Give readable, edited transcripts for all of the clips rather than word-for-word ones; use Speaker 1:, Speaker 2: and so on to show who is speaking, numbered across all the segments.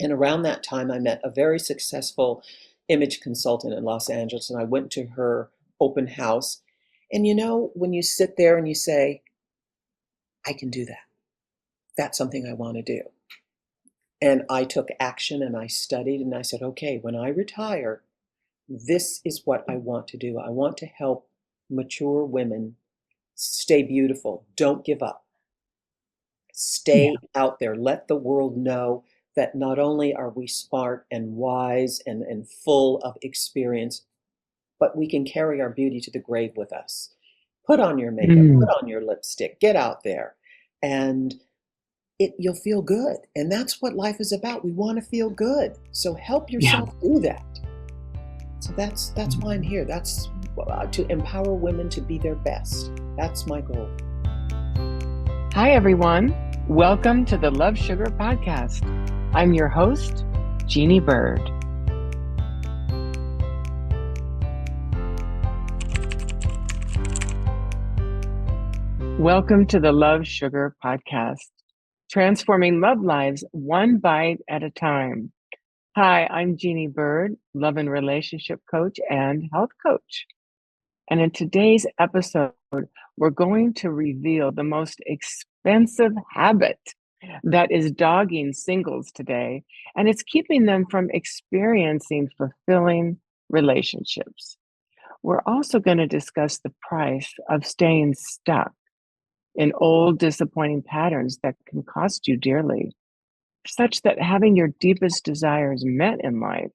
Speaker 1: And around that time, I met a very successful image consultant in Los Angeles, and I went to her open house. And when you sit there and you say, I can do that, that's something I want to do. And I took action and I studied and I said, okay, when I retire, this is what I want to do. I want to help mature women stay beautiful. Don't give up.
Speaker 2: Yeah.
Speaker 1: Stay out there. Let the world know that not only are we smart and wise and full of experience, but we can carry our beauty to the grave with us. Put on your makeup, put
Speaker 2: Mm,
Speaker 1: on your lipstick, get out there, and you'll feel good. And that's what life is about. We want to feel good. So help
Speaker 2: yeah.
Speaker 1: yourself do that. So that's why I'm here. That's to empower women to be their best. That's my goal.
Speaker 2: Hi, everyone. Welcome to the Love Sugar Podcast. I'm your host, Jeanne Byrd. Welcome to the Love Sugar Podcast, transforming love lives one bite at a time. Hi, I'm Jeanne Byrd, love and relationship coach and health coach. And in today's episode, we're going to reveal the most expensive habit that is dogging singles today, and it's keeping them from experiencing fulfilling relationships. We're also going to discuss the price of staying stuck in old disappointing patterns that can cost you dearly, such that having your deepest desires met in life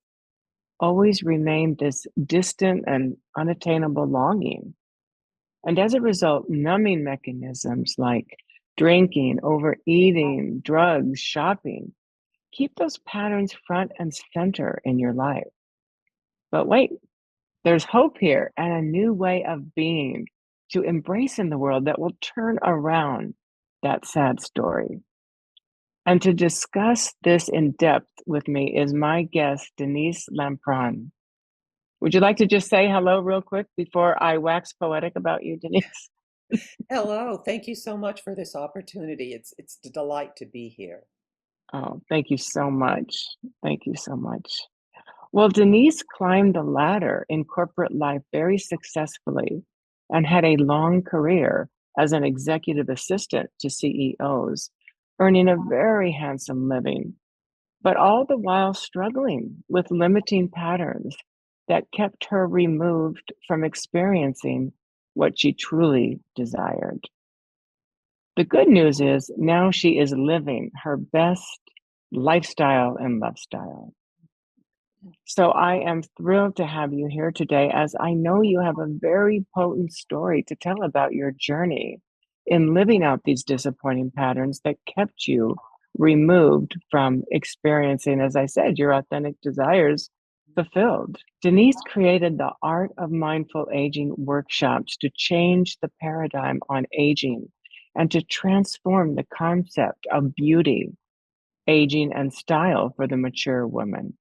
Speaker 2: always remain this distant and unattainable longing. And as a result, numbing mechanisms like drinking, overeating, drugs, shopping keep those patterns front and center in your life. But wait, there's hope here and a new way of being to embrace in the world that will turn around that sad story. And to discuss this in depth with me is my guest, Denise Lampron. Would you like to just say hello real quick before I wax poetic about you, Denise?
Speaker 1: Hello, thank you so much for this opportunity. It's a delight to be here.
Speaker 2: Oh, thank you so much. Thank you so much. Well, Denise climbed the ladder in corporate life very successfully and had a long career as an executive assistant to CEOs, earning a very handsome living, but all the while struggling with limiting patterns that kept her removed from experiencing what she truly desired. The good news is now she is living her best lifestyle and love style. So I am thrilled to have you here today, as I know you have a very potent story to tell about your journey in living out these disappointing patterns that kept you removed from experiencing, as I said, your authentic desires fulfilled. Denise created the Art of Mindful Aging workshops to change the paradigm on aging and to transform the concept of beauty, aging, and style for the mature woman.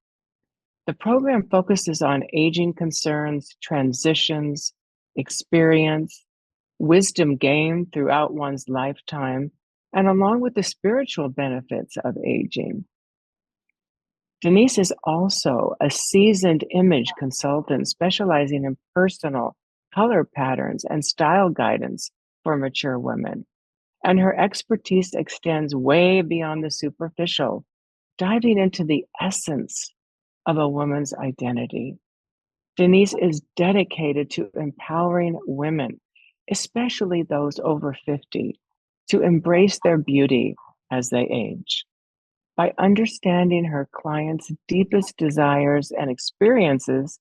Speaker 2: The program focuses on aging concerns, transitions, experience, wisdom gained throughout one's lifetime, and along with the spiritual benefits of aging. Denise is also a seasoned image consultant specializing in personal color patterns and style guidance for mature women. And her expertise extends way beyond the superficial, diving into the essence of a woman's identity. Denise is dedicated to empowering women, especially those over 50, to embrace their beauty as they age. By understanding her clients' deepest desires and experiences,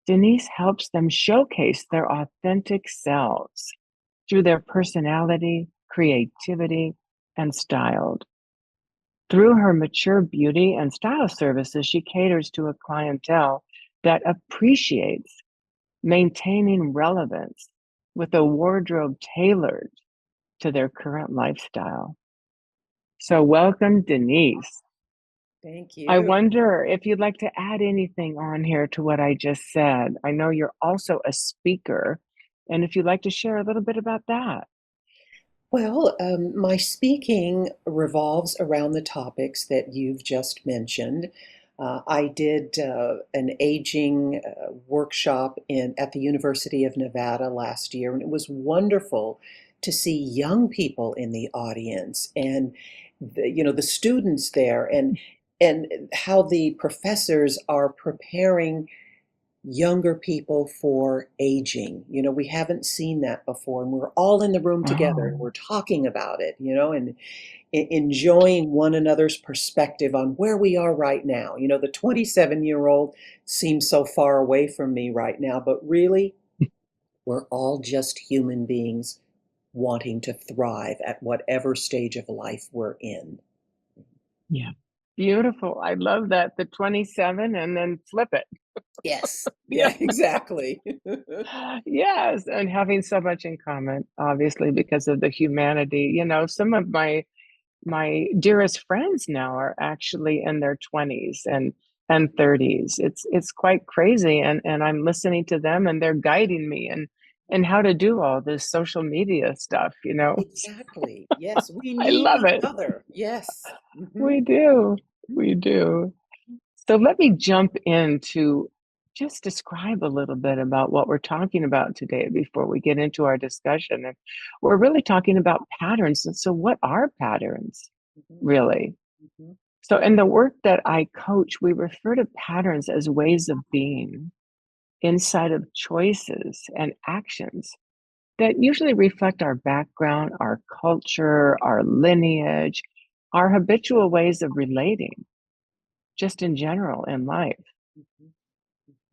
Speaker 2: Denise helps them showcase their authentic selves through their personality, creativity, and style. Through her mature beauty and style services, she caters to a clientele that appreciates maintaining relevance with a wardrobe tailored to their current lifestyle. So, welcome, Denise.
Speaker 1: Thank
Speaker 2: I
Speaker 1: you.
Speaker 2: wonder if you'd like to add anything on here to what I just said. I know you're also a speaker, and if you'd like to share a little bit about that.
Speaker 1: Well, my speaking revolves around the topics that you've just mentioned. I did an aging workshop at the University of Nevada last year, and it was wonderful to see young people in the audience and the students there, and how the professors are preparing younger people for aging. We haven't seen that before, and we're all in the room together and
Speaker 2: Oh,
Speaker 1: we're talking about it, and enjoying one another's perspective on where we are right now. The 27-year-old seems so far away from me right now, but really, we're all just human beings wanting to thrive at whatever stage of life we're in.
Speaker 2: yeah. Beautiful. I love that. The 27 and then flip it.
Speaker 1: Yes,
Speaker 2: Yeah.
Speaker 1: yeah, exactly.
Speaker 2: Yes, and having so much in common, obviously, because of the humanity. Some of my dearest friends now are actually in their 20s and 30s. It's quite crazy, and I'm listening to them, and they're guiding me and how to do all this social media stuff.
Speaker 1: Exactly. Yes, we
Speaker 2: I
Speaker 1: need
Speaker 2: love
Speaker 1: each
Speaker 2: it.
Speaker 1: other. Yes.
Speaker 2: We do. We do. So let me jump in to just describe a little bit about what we're talking about today before we get into our discussion. And we're really talking about patterns. And so, what are patterns,
Speaker 1: Mhm,
Speaker 2: really?
Speaker 1: mhm,
Speaker 2: So, in the work that I coach, we refer to patterns as ways of being inside of choices and actions that usually reflect our background, our culture, our lineage, our habitual ways of relating, just in general in life.
Speaker 1: mhm,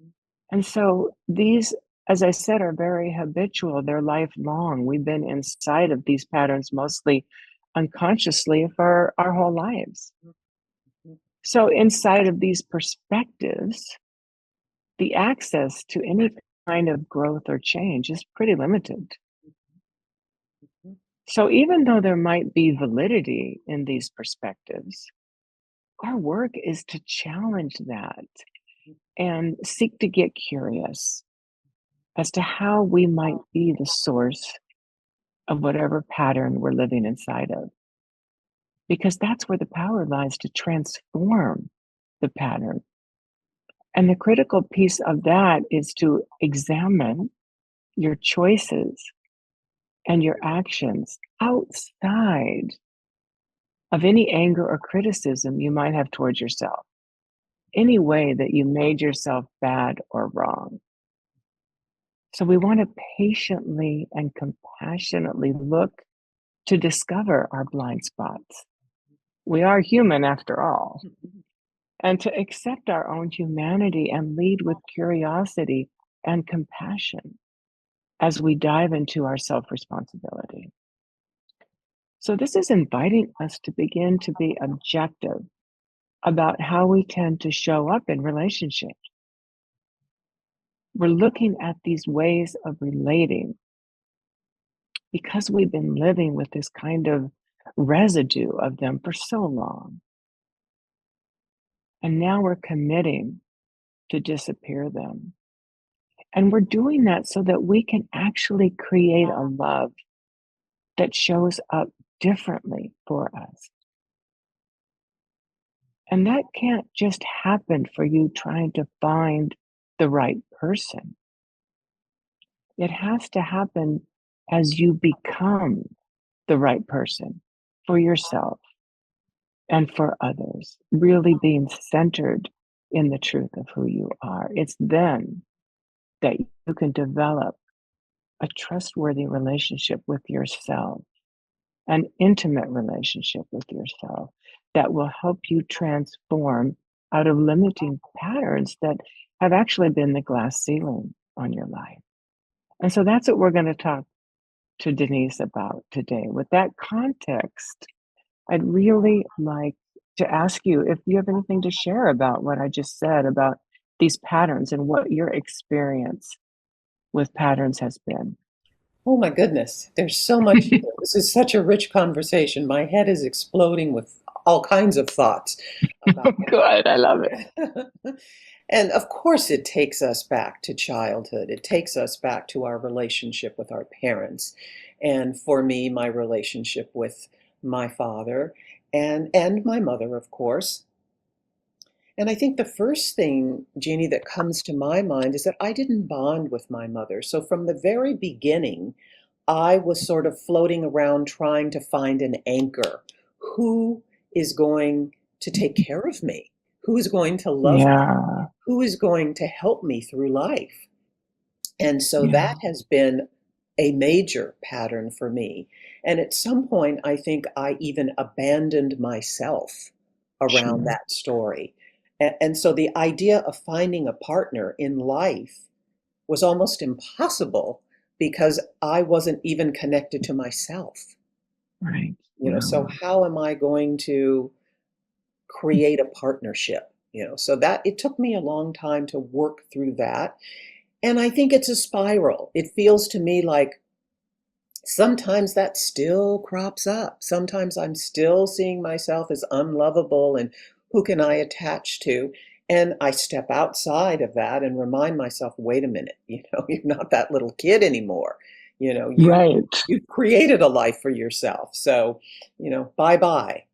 Speaker 1: mhm,
Speaker 2: And so these, as I said, are very habitual. They're lifelong. We've been inside of these patterns mostly unconsciously for our whole lives.
Speaker 1: mhm, mhm,
Speaker 2: So, inside of these perspectives, the access to any kind of growth or change is pretty limited.
Speaker 1: mhm,
Speaker 2: So, even though there might be validity in these perspectives, our work is to challenge that and seek to get curious as to how we might be the source of whatever pattern we're living inside of. Because that's where the power lies to transform the pattern. And the critical piece of that is to examine your choices and your actions outside of any anger or criticism you might have towards yourself, any way that you made yourself bad or wrong. So we want to patiently and compassionately look to discover our blind spots. We are human after all,
Speaker 1: mhm.
Speaker 2: and to accept our own humanity and lead with curiosity and compassion as we dive into our self responsibility. So, this is inviting us to begin to be objective about how we tend to show up in relationships. We're looking at these ways of relating because we've been living with this kind of residue of them for so long. And now we're committing to disappear them. And we're doing that so that we can actually create a love that shows up differently for us. And that can't just happen for you trying to find the right person. It has to happen as you become the right person for yourself and for others, really being centered in the truth of who you are. It's then that you can develop a trustworthy relationship with yourself, an intimate relationship with yourself that will help you transform out of limiting patterns that have actually been the glass ceiling on your life. And so that's what we're going to talk to Denise about today. With that context, I'd really like to ask you if you have anything to share about what I just said about these patterns and what your experience with patterns has been.
Speaker 1: Oh my goodness, there's so much here. This is such a rich conversation. My head is exploding with all kinds of thoughts about
Speaker 2: Good. I love it.
Speaker 1: it. And of course, it takes us back to childhood. It takes us back to our relationship with our parents. And for me, my relationship with my father and my mother, of course. And I think the first thing, Jeannie, that comes to my mind is that I didn't bond with my mother. So from the very beginning, I was sort of floating around trying to find an anchor. Who is going to take care of me? Who is going to love me?
Speaker 2: Yeah.
Speaker 1: Who is going to help me through life? And so
Speaker 2: Yeah.
Speaker 1: that has been a major pattern for me. And at some point, I think I even abandoned myself around
Speaker 2: Sure.
Speaker 1: that story. And so the idea of finding a partner in life was almost impossible because I wasn't even connected to myself.
Speaker 2: Right.
Speaker 1: So
Speaker 2: Wow.
Speaker 1: how am I going to create a partnership? So that it took me a long time to work through that. And I think it's a spiral. It feels to me like sometimes that still crops up. Sometimes I'm still seeing myself as unlovable and who can I attach to? And I step outside of that and remind myself, wait a minute, you're not that little kid anymore. You know, you
Speaker 2: Right.
Speaker 1: you've created a life for yourself. So, bye bye.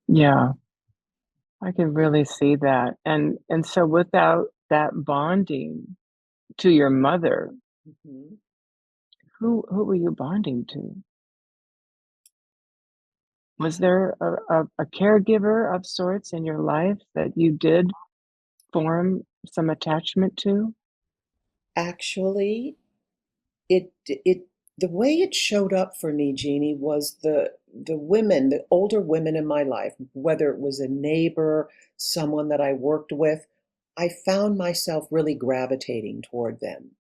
Speaker 2: Yeah. I can really see that. And so without that bonding to your mother,
Speaker 1: Mhm.
Speaker 2: who were you bonding to? Was there a caregiver of sorts in your life that you did form some attachment to?
Speaker 1: Actually, it the way it showed up for me, Jeannie, was the older women in my life, whether it was a neighbor, someone that I worked with, I found myself really gravitating toward them,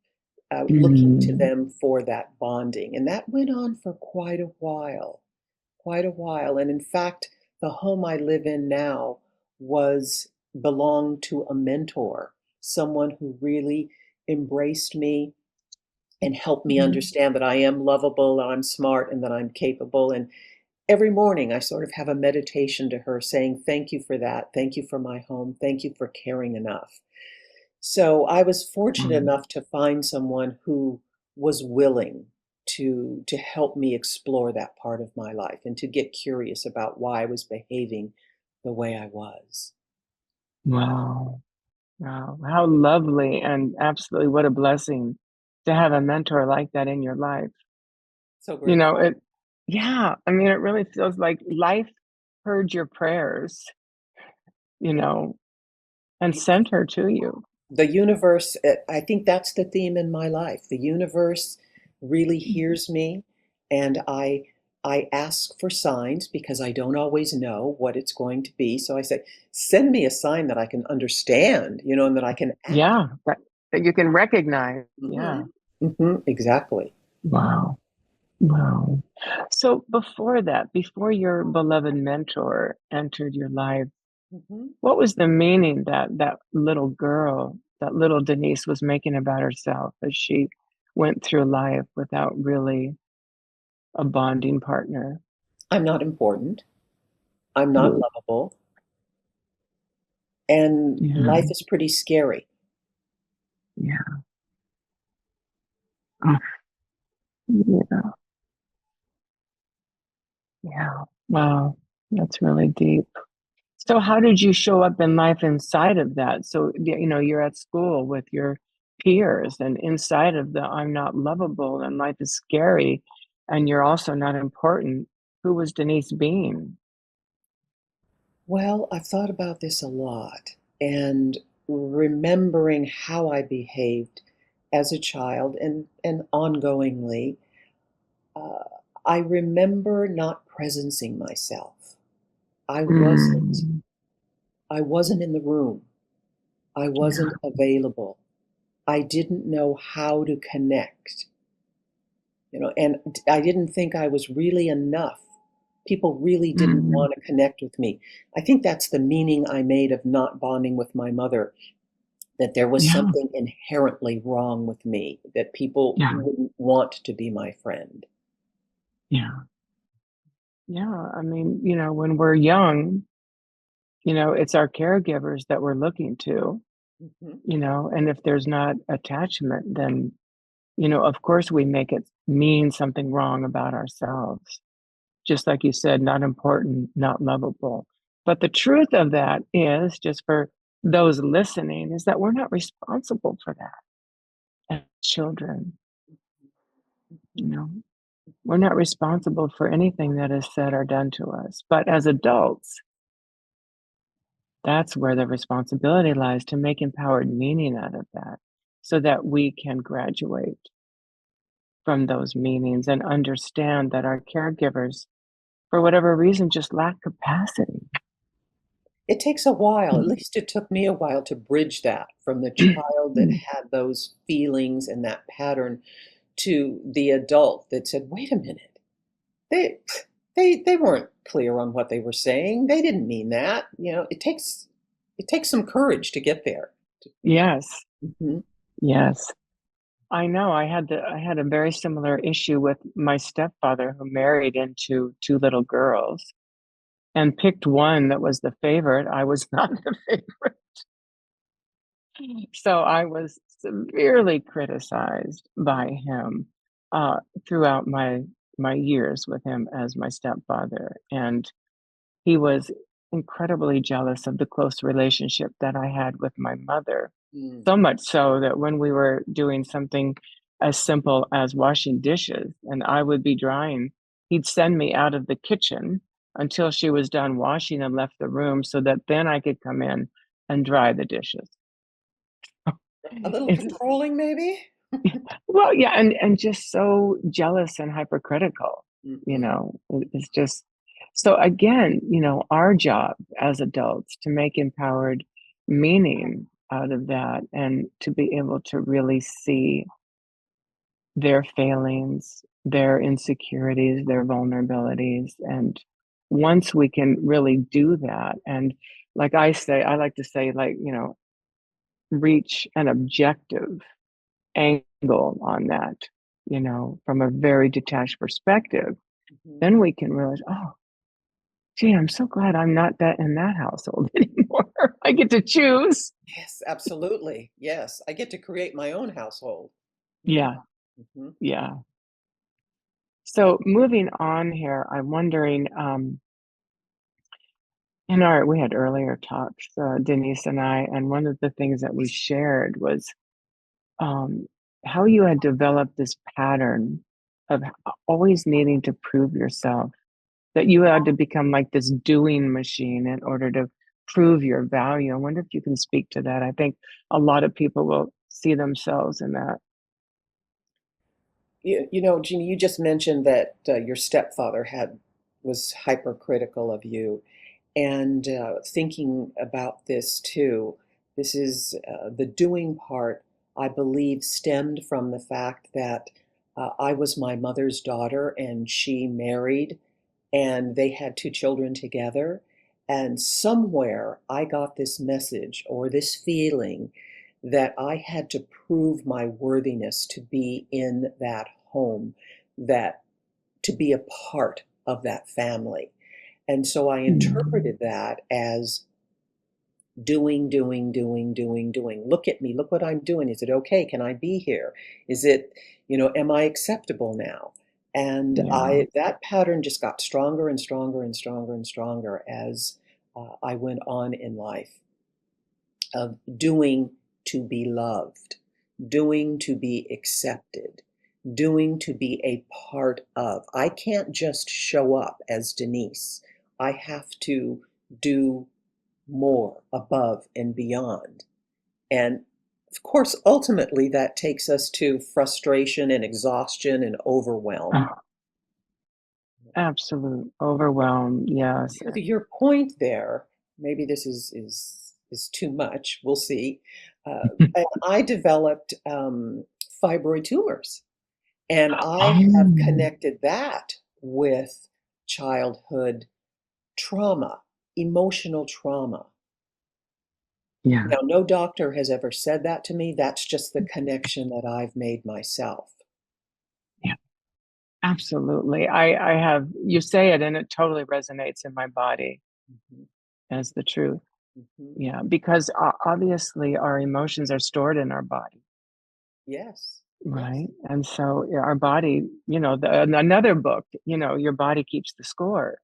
Speaker 1: looking to
Speaker 2: Mm.
Speaker 1: them for that bonding. And that went on for quite a while, quite a while. And in fact, the home I live in now was belonged to a mentor, someone who really embraced me and help me
Speaker 2: Mhm.
Speaker 1: understand that I am lovable, I'm smart, and that I'm capable. And every morning I sort of have a meditation to her saying, thank you for that. Thank you for my home. Thank you for caring enough. So I was fortunate
Speaker 2: Mm.
Speaker 1: enough to find someone who was willing to help me explore that part of my life and to get curious about why I was behaving the way I was.
Speaker 2: Wow. Wow. How lovely and absolutely what a blessing to have a mentor like that in your life.
Speaker 1: So
Speaker 2: You know,
Speaker 1: grateful.
Speaker 2: it yeah, I mean, it really feels like life heard your prayers, you know, and sent her to you.
Speaker 1: The universe, I think that's the theme in my life. The universe really
Speaker 2: Mhm.
Speaker 1: hears me, and I ask for signs because I don't always know what it's going to be. So I say, send me a sign that I can understand, and that I can act
Speaker 2: Yeah, that you can recognize.
Speaker 1: on.
Speaker 2: Yeah.
Speaker 1: Exactly.
Speaker 2: Wow. Wow. So before that, before your beloved mentor entered your life,
Speaker 1: hmm
Speaker 2: what was the meaning that that little girl, that little Denise was making about herself as she went through life without really a bonding partner?
Speaker 1: I'm not important. I'm not
Speaker 2: Mm.
Speaker 1: lovable, and
Speaker 2: Yeah,
Speaker 1: life is pretty scary.
Speaker 2: yeah. Oh, yeah, yeah. Wow, that's really deep. So how did you show up in life inside of that? So, you're at school with your peers and inside of the I'm not lovable and life is scary and you're also not important. Who was Denise being?
Speaker 1: Well, I've thought about this a lot and remembering how I behaved as a child and ongoingly, uh, I remember not presencing myself. I wasn't.
Speaker 2: Mm,
Speaker 1: I wasn't in the room. I wasn't
Speaker 2: yeah.
Speaker 1: available. I didn't know how to connect, and I didn't think I was really enough. People really didn't
Speaker 2: Mm,
Speaker 1: want to connect with me. I think that's the meaning I made of not bonding with my mother, that there was
Speaker 2: yeah,
Speaker 1: something inherently wrong with me, that people
Speaker 2: yeah,
Speaker 1: wouldn't want to be my friend.
Speaker 2: yeah, yeah. I mean, when we're young, it's our caregivers that we're looking to,
Speaker 1: Mhm.
Speaker 2: and if there's not attachment, then Of course we make it mean something wrong about ourselves. Just like you said, not important, not lovable. But the truth of that is, just for those listening, is that we're not responsible for that as children. You know, we're not responsible for anything that is said or done to us. But as adults, that's where the responsibility lies, to make empowered meaning out of that so that we can graduate from those meanings and understand that our caregivers, for whatever reason, just lack capacity.
Speaker 1: It takes a while, at least it took me a while to bridge that from the child that had those feelings and that pattern to the adult that said, "Wait a minute. They they weren't clear on what they were saying. They didn't mean that." It takes some courage to get there.
Speaker 2: Yes,
Speaker 1: Mhm.
Speaker 2: yes. I know. I had a very similar issue with my stepfather, who married into two little girls and picked one that was the favorite. I was not the favorite. So I was severely criticized by him throughout my years with him as my stepfather, and he was incredibly jealous of the close relationship that I had with my mother.
Speaker 1: Mm.
Speaker 2: So much so that when we were doing something as simple as washing dishes and I would be drying, he'd send me out of the kitchen until she was done washing and left the room so that then I could come in and dry the dishes.
Speaker 1: A little
Speaker 2: It's
Speaker 1: controlling maybe?
Speaker 2: well, yeah, and just so jealous and hypercritical,
Speaker 1: Mhm.
Speaker 2: it's just so again, our job as adults to make empowered meaning out of that and to be able to really see their failings, their insecurities, their vulnerabilities. And once we can really do that, and like I like to say, like, reach an objective angle on that, from a very detached perspective,
Speaker 1: Mhm.
Speaker 2: then we can realize, oh, gee, I'm so glad I'm not that in that household anymore. I get to choose.
Speaker 1: Yes, absolutely. Yes, I get to create my own household. Yeah.
Speaker 2: Yeah,
Speaker 1: Mhm.
Speaker 2: yeah. So moving on here, I'm wondering, we had earlier talks, Denise and I, and one of the things that we shared was um, how you had developed this pattern of always needing to prove yourself, that you had to become like this doing machine in order to prove your value. I wonder if you can speak to that. I think a lot of people will see themselves in that.
Speaker 1: Jeannie, you just mentioned that your stepfather was hypercritical of you, and thinking about this too. This is the doing part. I believe stemmed from the fact that I was my mother's daughter, and she married, and they had two children together. And somewhere I got this message or this feeling that I had to prove my worthiness to be in that home, that to be a part of that family. And so I
Speaker 2: Mm,
Speaker 1: interpreted that as doing, doing, doing, doing, doing. Look at me. Look what I'm doing. Is it okay? Can I be here? Is it, am I acceptable now? And
Speaker 2: yeah.
Speaker 1: that pattern just got stronger and stronger and stronger and stronger as I went on in life, of doing to be loved, doing to be accepted, doing to be a part of. I can't just show up as Denise. I have to do more above and beyond. And of course, ultimately, that takes us to frustration and exhaustion and overwhelm.
Speaker 2: Oh, absolute overwhelm. Yes.
Speaker 1: To your point there, maybe this is too much. We'll see. And I developed fibroid tumors, and I have
Speaker 2: Oh,
Speaker 1: connected that with childhood trauma, emotional trauma.
Speaker 2: yeah.
Speaker 1: Now, no doctor has ever said that to me. That's just the connection that I've made myself.
Speaker 2: Yeah. Absolutely. I have, you say it and it totally resonates in my body
Speaker 1: Mhm,
Speaker 2: as the truth.
Speaker 1: mhm.
Speaker 2: Yeah, because obviously our emotions are stored in our body.
Speaker 1: Yes. Yes.
Speaker 2: right? And so yeah, our body, another book, Your Body Keeps the Score,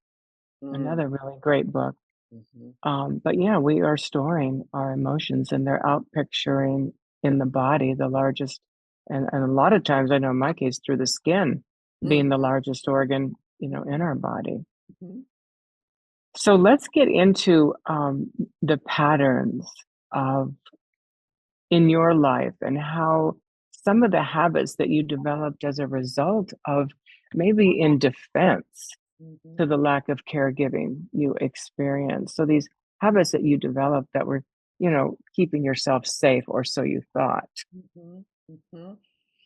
Speaker 1: Mm.
Speaker 2: another really great book.
Speaker 1: Mhm.
Speaker 2: But yeah, we are storing our emotions and they're out picturing in the body the largest, and a lot of times, I know in my case, through the skin
Speaker 1: Mm.
Speaker 2: being the largest organ, in our body.
Speaker 1: Mhm.
Speaker 2: So let's get into the patterns of in your life and how some of the habits that you developed as a result of maybe in defense
Speaker 1: Mhm.
Speaker 2: to the lack of caregiving you experience. So these habits that you developed that were, keeping yourself safe, or so you thought.
Speaker 1: Mhm. Mhm.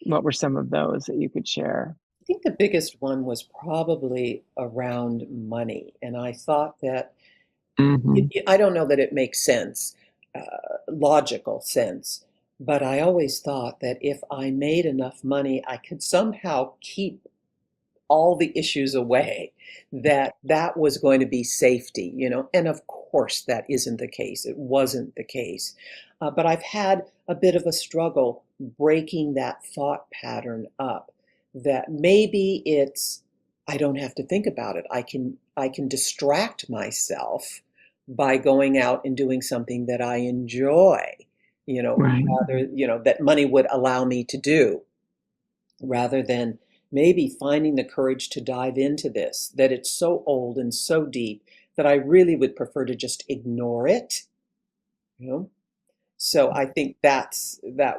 Speaker 2: What were some of those that you could share?
Speaker 1: I think the biggest one was probably around money, and I thought that
Speaker 2: Hmm.
Speaker 1: I don't know that it makes sense, logical sense, but I always thought that if I made enough money, I could somehow keep all the issues away, that that was going to be safety, and of course that isn't the case. It wasn't the case. But I've had a bit of a struggle breaking that thought pattern up, that maybe it's I don't have to think about it. I can distract myself by going out and doing something that I enjoy,
Speaker 2: Right.
Speaker 1: rather, that money would allow me to do, rather than maybe finding the courage to dive into this, that it's so old and so deep that I really would prefer to just ignore it, you know? So I think that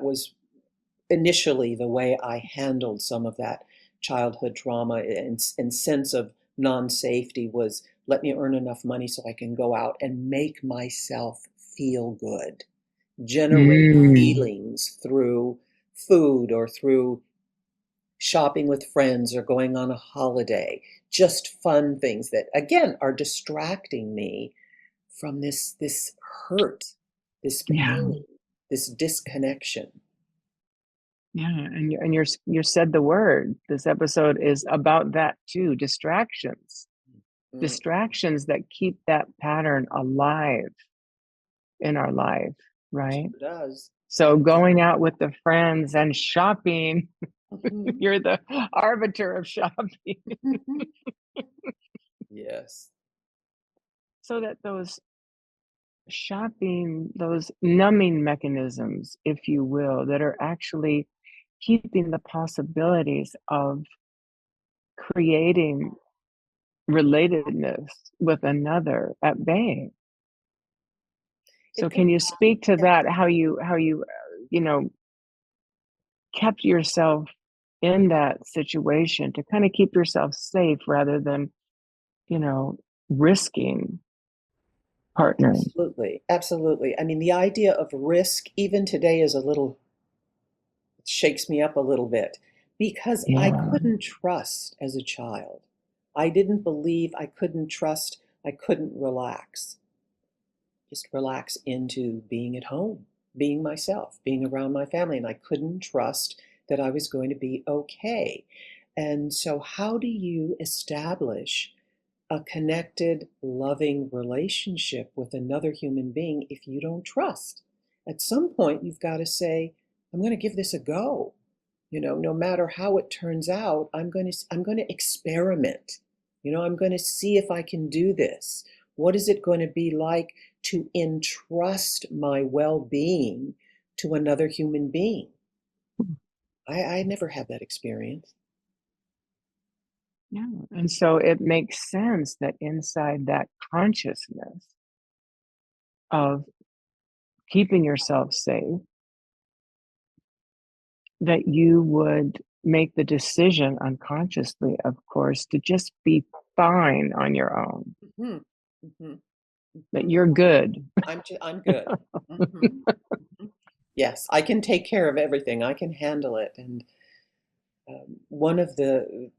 Speaker 1: was initially the way I handled some of that childhood trauma and sense of non-safety, was let me earn enough money so I can go out and make myself feel good, generate
Speaker 2: Mm,
Speaker 1: feelings through food or through shopping with friends or going on a holiday, just fun things that again are distracting me from this hurt, this
Speaker 2: yeah.
Speaker 1: pain, this disconnection.
Speaker 2: Yeah. And you said the word. This episode is about that too. Distractions.
Speaker 1: Mm,
Speaker 2: Distractions that keep that pattern alive in our life, right?
Speaker 1: sure does.
Speaker 2: So going out with the friends and shopping,
Speaker 1: Mhm.
Speaker 2: you're the arbiter of shopping.
Speaker 1: Yes.
Speaker 2: So that those shopping, those numbing mechanisms, if you will, that are actually keeping the possibilities of creating relatedness with another at bay. So
Speaker 1: It
Speaker 2: can
Speaker 1: comes
Speaker 2: you
Speaker 1: back.
Speaker 2: speak to
Speaker 1: Yes.
Speaker 2: that, how you kept yourself in that situation to kind of keep yourself safe rather than, you know, risking partnering?
Speaker 1: Absolutely. Absolutely. I mean, the idea of risk, even today, is a little shakes me up a little bit, because I
Speaker 2: Yeah.
Speaker 1: couldn't trust as a child. I didn't believe, I couldn't trust, I couldn't relax. Just relax into being at home, being myself, being around my family, and I couldn't trust that I was going to be okay. And so, how do you establish a connected, loving relationship with another human being if you don't trust? At some point, you've got to say, I'm going to give this a go. No matter how it turns out, I'm going to experiment. I'm going to see if I can do this. What is it going to be like to entrust my well-being to another human being? I never had that experience.
Speaker 2: Yeah. And so it makes sense that inside that consciousness of keeping yourself safe, that you would make the decision unconsciously, of course, to just be fine on your own,
Speaker 1: Hmm. Hmm.
Speaker 2: that
Speaker 1: Hmm.
Speaker 2: you're good.
Speaker 1: I'm good. Hmm. Yes, I can take care of everything. I can handle it. And one of the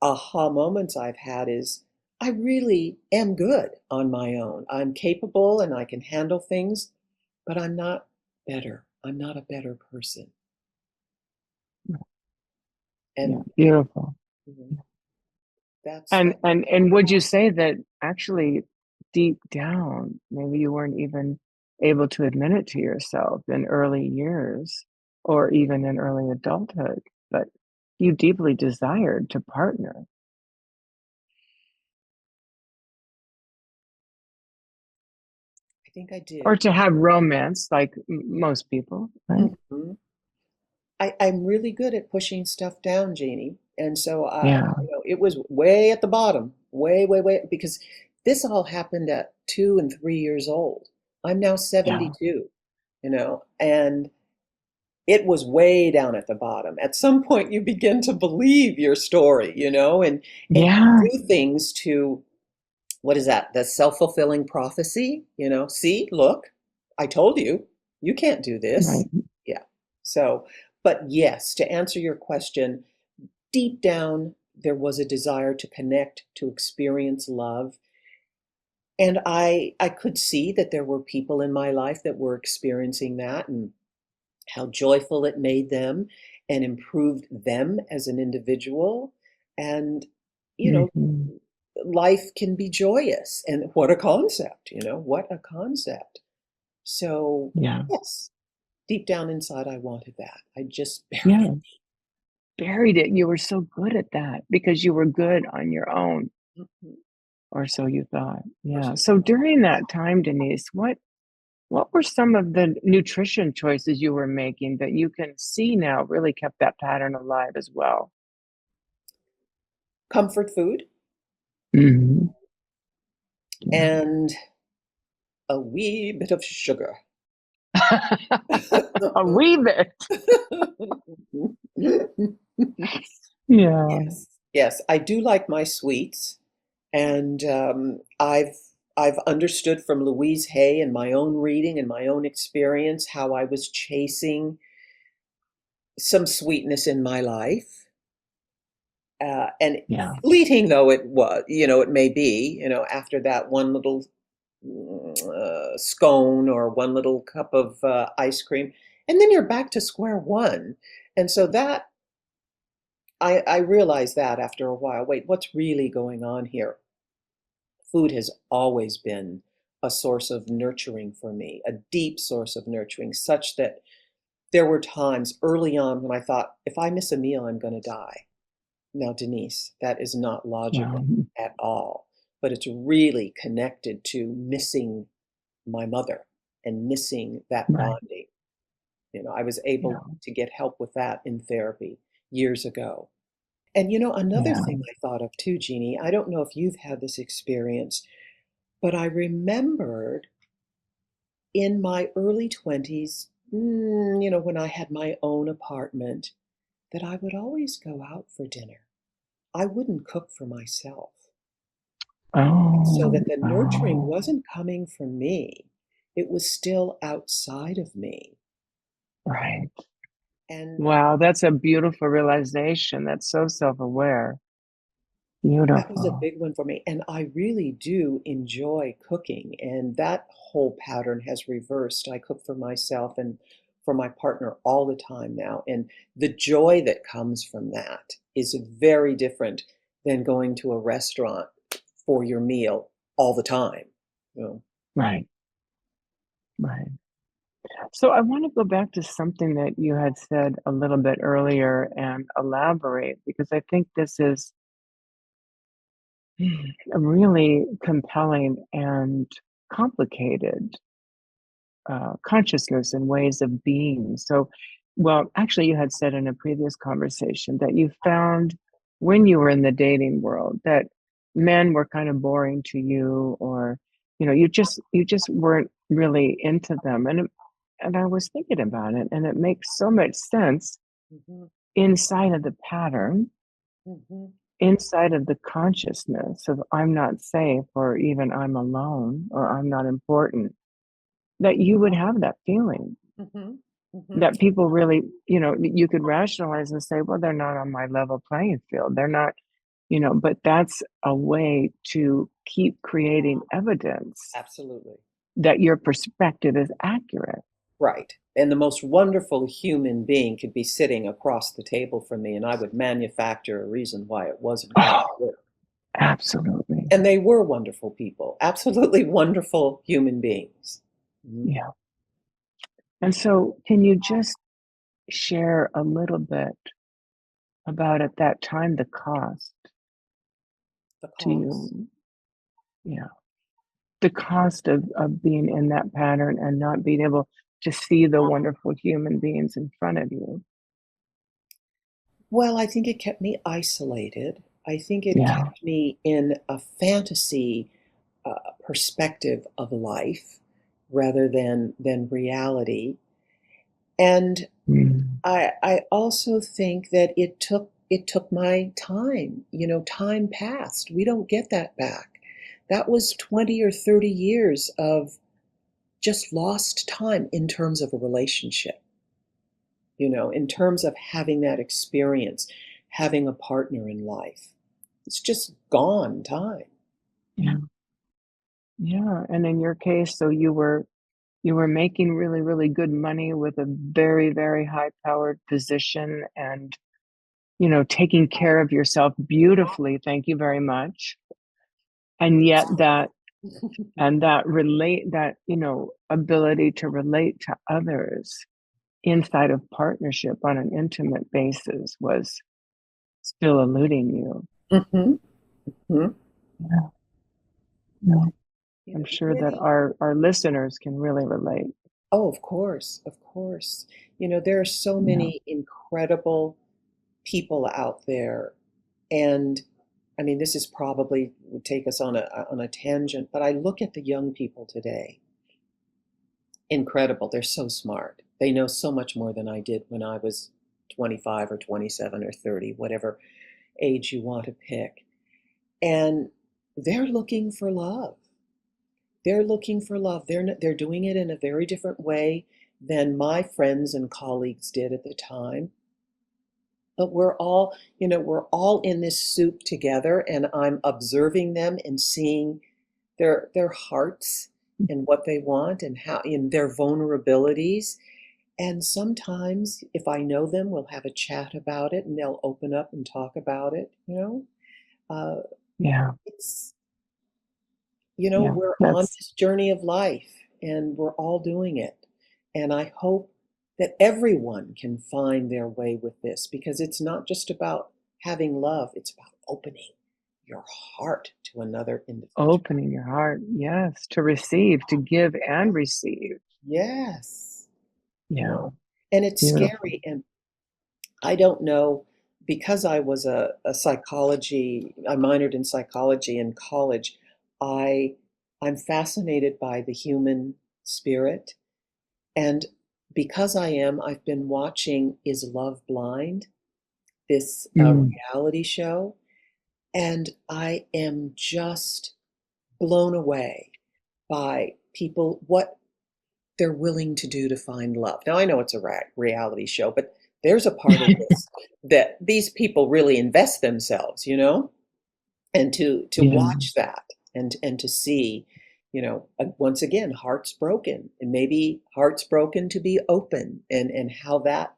Speaker 1: aha moments I've had is I really am good on my own. I'm capable and I can handle things, but I'm not better. I'm not a better person.
Speaker 2: Yeah,
Speaker 1: And
Speaker 2: beautiful.
Speaker 1: mhm, that's
Speaker 2: And would you say that actually deep down, maybe you weren't even able to admit it to yourself in early years or even in early adulthood, but you deeply desired to partner
Speaker 1: I think I
Speaker 2: or
Speaker 1: did.
Speaker 2: to have romance like most people, right?
Speaker 1: Mhm. I'm really good at pushing stuff down, Jeannie. And so
Speaker 2: Yeah,
Speaker 1: it was way at the bottom, way, way, way, because this all happened at 2 and 3 years old. I'm now
Speaker 2: yeah,
Speaker 1: 72, and it was way down at the bottom. At some point, you begin to believe your story, and you
Speaker 2: yeah,
Speaker 1: do things to, what is that? The self-fulfilling prophecy, see, look, I told you, you can't do this.
Speaker 2: right.
Speaker 1: Yeah. So, but yes, to answer your question, deep down, there was a desire to connect, to experience love. And I could see that there were people in my life that were experiencing that and how joyful it made them and improved them as an individual. And, you know,
Speaker 2: Hmm.
Speaker 1: life can be joyous. And what a concept, what a concept. So,
Speaker 2: Yeah,
Speaker 1: yes, deep down inside, I wanted that. I just buried
Speaker 2: yeah. Buried it. You were so good at that because you were good on your own,
Speaker 1: it. Mhm.
Speaker 2: or so you thought.
Speaker 1: Or
Speaker 2: Yeah.
Speaker 1: so
Speaker 2: So during that time, Denise, what were some of the nutrition choices you were making that you can see now really kept that pattern alive as well?
Speaker 1: comfort food
Speaker 2: Hmm. Yeah.
Speaker 1: and a wee bit of sugar.
Speaker 2: A wee bit. Yeah.
Speaker 1: Yes, yes, I do like my sweets, and I've understood from Louise Hay and my own reading and my own experience how I was chasing some sweetness in my life, and
Speaker 2: Yeah.
Speaker 1: fleeting though it was, it may be, after that one little scone or one little cup of ice cream, and then you're back to square one. And so that I realized that after a while, wait, what's really going on here? Food has always been a source of nurturing for me, a deep source of nurturing, such that there were times early on when I thought, if I miss a meal, I'm going to die. Now, Denise, that is not logical
Speaker 2: Well,
Speaker 1: at all, but it's really connected to missing my mother and missing that
Speaker 2: right.
Speaker 1: bonding. I was
Speaker 2: Yeah.
Speaker 1: able to get help with that in therapy years ago. And another
Speaker 2: Yeah.
Speaker 1: thing I thought of too, Jeannie, I don't know if you've had this experience, but I remembered in my early 20s, when I had my own apartment, that I would always go out for dinner. I wouldn't cook for myself. So
Speaker 2: Oh,
Speaker 1: that the nurturing
Speaker 2: oh,
Speaker 1: wasn't coming from me, it was still outside of me.
Speaker 2: right.
Speaker 1: And
Speaker 2: Wow, that's a beautiful realization. That's so self-aware.
Speaker 1: that was a
Speaker 2: Beautiful.
Speaker 1: big one for me. And I really do enjoy cooking. And that whole pattern has reversed. I cook for myself and for my partner all the time now. And the joy that comes from that is very different than going to a restaurant for your meal all the time. You know.
Speaker 2: Right, right. So I want to go back to something that you had said a little bit earlier and elaborate because I think this is a really compelling and complicated consciousness and ways of being. So, well, actually, you had said in a previous conversation that you found when you were in the dating world that men were kind of boring to you, or you just weren't really into them. And I was thinking about it, and it makes so much sense
Speaker 1: Mhm,
Speaker 2: inside of the pattern,
Speaker 1: mhm,
Speaker 2: inside of the consciousness of I'm not safe, or even I'm alone, or I'm not important, that you would have that feeling
Speaker 1: mhm, mhm.
Speaker 2: that people really, you could rationalize and say, well, they're not on my level playing field. They're not, but that's a way to keep creating evidence
Speaker 1: Absolutely.
Speaker 2: that your perspective is accurate.
Speaker 1: Right. And the most wonderful human being could be sitting across the table from me, and I would manufacture a reason why it wasn't going to
Speaker 2: Oh,
Speaker 1: work.
Speaker 2: absolutely.
Speaker 1: And they were wonderful people, absolutely wonderful human beings. Mhm.
Speaker 2: Yeah. And so, can you just share a little bit about at that time the cost
Speaker 1: The
Speaker 2: to
Speaker 1: cost.
Speaker 2: you? Yeah. The cost of being in that pattern and not being able to see the wonderful human beings in front of you.
Speaker 1: Well, I think it kept me isolated. I think it
Speaker 2: Yeah.
Speaker 1: kept me in a fantasy perspective of life rather than reality. And
Speaker 2: Mm.
Speaker 1: I also think that it took my time. Time passed. We don't get that back. That was 20 or 30 years of just lost time in terms of a relationship, in terms of having that experience, having a partner in life. It's just gone time.
Speaker 2: Yeah. Yeah, and in your case, so you were making really, really good money with a very, very high-powered position and, taking care of yourself beautifully, thank you very much. And yet that ability to relate to others inside of partnership on an intimate basis was still eluding you.
Speaker 1: Hmm. Hmm.
Speaker 2: Yeah. Yeah. I'm
Speaker 1: It
Speaker 2: sure that
Speaker 1: really.
Speaker 2: our listeners can really relate.
Speaker 1: Oh, of course, of course. There are so
Speaker 2: Yeah.
Speaker 1: many incredible people out there, and I mean, this is probably would take us on a tangent, but I look at the young people today. Incredible. They're so smart. They know so much more than I did when I was 25 or 27 or 30, whatever age you want to pick. And they're looking for love. They're looking for love. They're doing it in a very different way than my friends and colleagues did at the time. But we're all in this soup together, and I'm observing them and seeing their hearts and what they want and how in their vulnerabilities. And sometimes, if I know them, we'll have a chat about it and they'll open up and talk about it. Uh,
Speaker 2: Yeah.
Speaker 1: it's,
Speaker 2: Yeah.
Speaker 1: we're on
Speaker 2: That's
Speaker 1: this journey of life and we're all doing it. And I hope that everyone can find their way with this because it's not just about having love, it's about opening your heart to another individual.
Speaker 2: opening your heart, yes, to receive, to give and receive.
Speaker 1: Yes. You
Speaker 2: Yeah,
Speaker 1: know, and it's
Speaker 2: beautiful.
Speaker 1: scary. And I don't know, because I was a psychology, I minored in psychology in college. I I'm fascinated by the human spirit. And because I've been watching Is Love Blind, this
Speaker 2: Mm,
Speaker 1: reality show, and I am just blown away by people, what they're willing to do to find love. Now, I know it's a reality show, but there's a part of this that these people really invest themselves, and to
Speaker 2: yeah,
Speaker 1: watch that and to see, once again, hearts broken, and maybe hearts broken to be open, and how that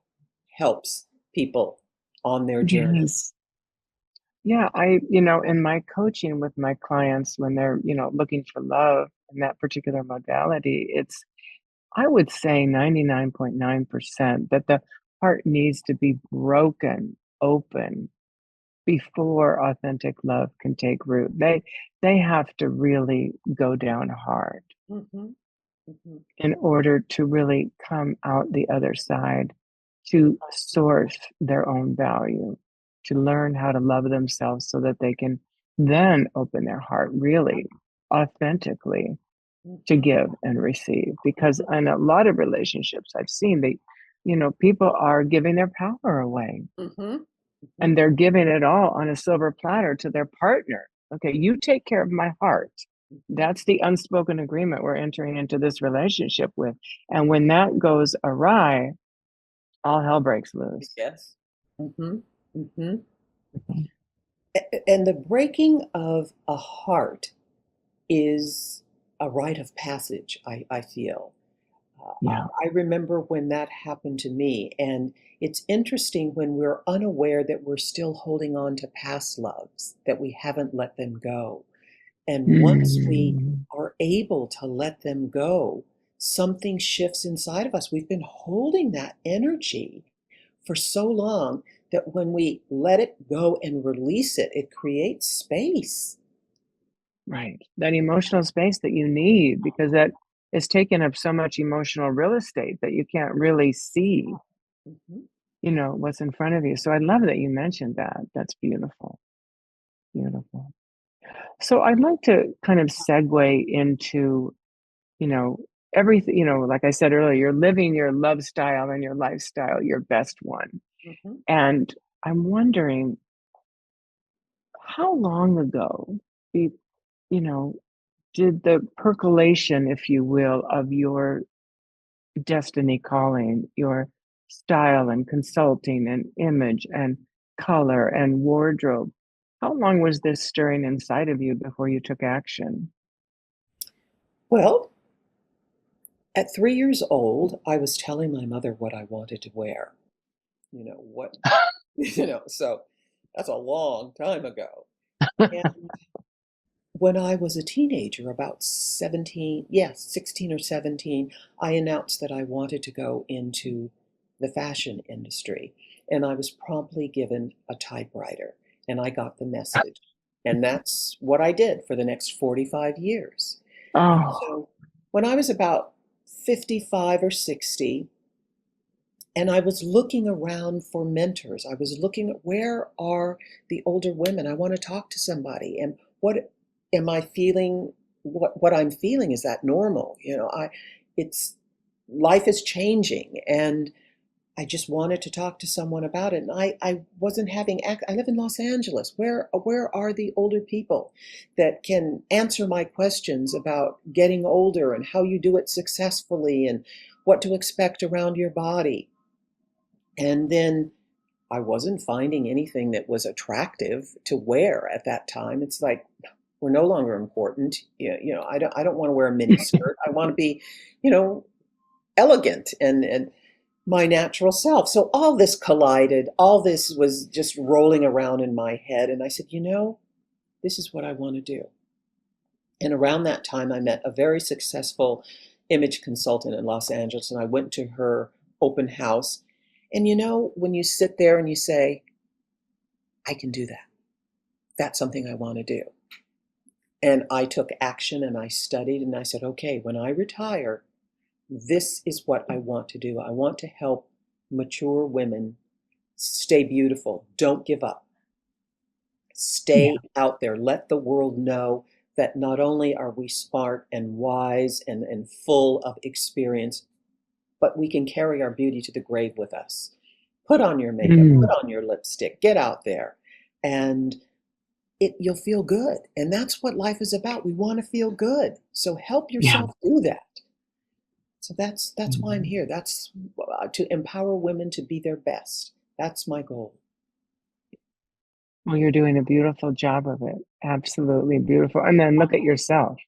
Speaker 1: helps people on their journey.
Speaker 2: yes. Yeah, in my coaching with my clients when they're, looking for love in that particular modality, it's I would say 99.9% that the heart needs to be broken open before authentic love can take root. They have to really go down hard
Speaker 1: Hmm. Hmm.
Speaker 2: in order to really come out the other side, to source their own value, to learn how to love themselves so that they can then open their heart really authentically to
Speaker 1: Hmm.
Speaker 2: give and receive. Because in a lot of relationships I've seen, people are giving their power away
Speaker 1: Hmm. Hmm.
Speaker 2: and they're giving it all on a silver platter to their partner. Okay, you take care of my heart.
Speaker 1: Hmm.
Speaker 2: That's the unspoken agreement we're entering into this relationship with. And when that goes awry, all hell breaks loose.
Speaker 1: Yes. Hmm. Hmm.
Speaker 2: Mhm.
Speaker 1: And the breaking of a heart is a rite of passage, I feel.
Speaker 2: Yeah.
Speaker 1: I remember when that happened to me, and it's interesting when we're unaware that we're still holding on to past loves, that we haven't let them go. And once we
Speaker 2: Mm.
Speaker 1: are able to let them go, something shifts inside of us. We've been holding that energy, for so long that when we let it go and release it, it creates space.
Speaker 2: Right. That emotional space that you need because that is taking up so much emotional real estate that you can't really see,
Speaker 1: Mhm,
Speaker 2: what's in front of you. So I love that you mentioned that. That's beautiful. Beautiful. So I'd like to kind of segue into, you know, everything, like I said earlier, you're living your love style and your lifestyle, your best one.
Speaker 1: mhm.
Speaker 2: And I'm wondering how long ago, be- you know, did the percolation, if you will, of your destiny calling, your style and consulting and image and color and wardrobe, how long was this stirring inside of you before you took action?
Speaker 1: Well, at 3 years old, I was telling my mother what I wanted to wear. What, so that's a long time ago. And when I was a teenager, about 17, yes, 16 or 17, I announced that I wanted to go into the fashion industry. And I was promptly given a typewriter, and I got the message. And that's what I did for the next 45 years. And
Speaker 2: Oh,
Speaker 1: so when I was about 55 or 60, and I was looking around for mentors. I was looking at where are the older women? I want to talk to somebody. And what am I feeling? What I'm feeling, is that normal? It's life is changing, and I just wanted to talk to someone about it. And I wasn't having I live in Los Angeles. Where are the older people that can answer my questions about getting older and how you do it successfully and what to expect around your body? And then I wasn't finding anything that was attractive to wear at that time. It's like we're no longer important. I don't want to wear a mini skirt. I want to be, you know, elegant and my natural self. So all this collided. All this was just rolling around in my head, and I said, this is what I want to do. And around that time, I met a very successful image consultant in Los Angeles, and I went to her open house. And when you sit there and you say, I can do that, that's something I want to do. And I took action and I studied and I said, okay, when I retire, this is what I want to do. I want to help mature women stay beautiful. Don't give up.
Speaker 2: yeah.
Speaker 1: Stay out there. Let the world know that not only are we smart and wise and full of experience, but we can carry our beauty to the grave with us. Put on your makeup, put
Speaker 2: Mm,
Speaker 1: on your lipstick, get out there, and you'll feel good. And that's what life is about. We want to feel good. So help
Speaker 2: yeah.
Speaker 1: yourself do that. So that's why I'm
Speaker 2: Mhm.
Speaker 1: here. That's to empower women to be their best. That's my goal.
Speaker 2: Well, you're doing a beautiful job of it. Absolutely beautiful. And then look at yourself.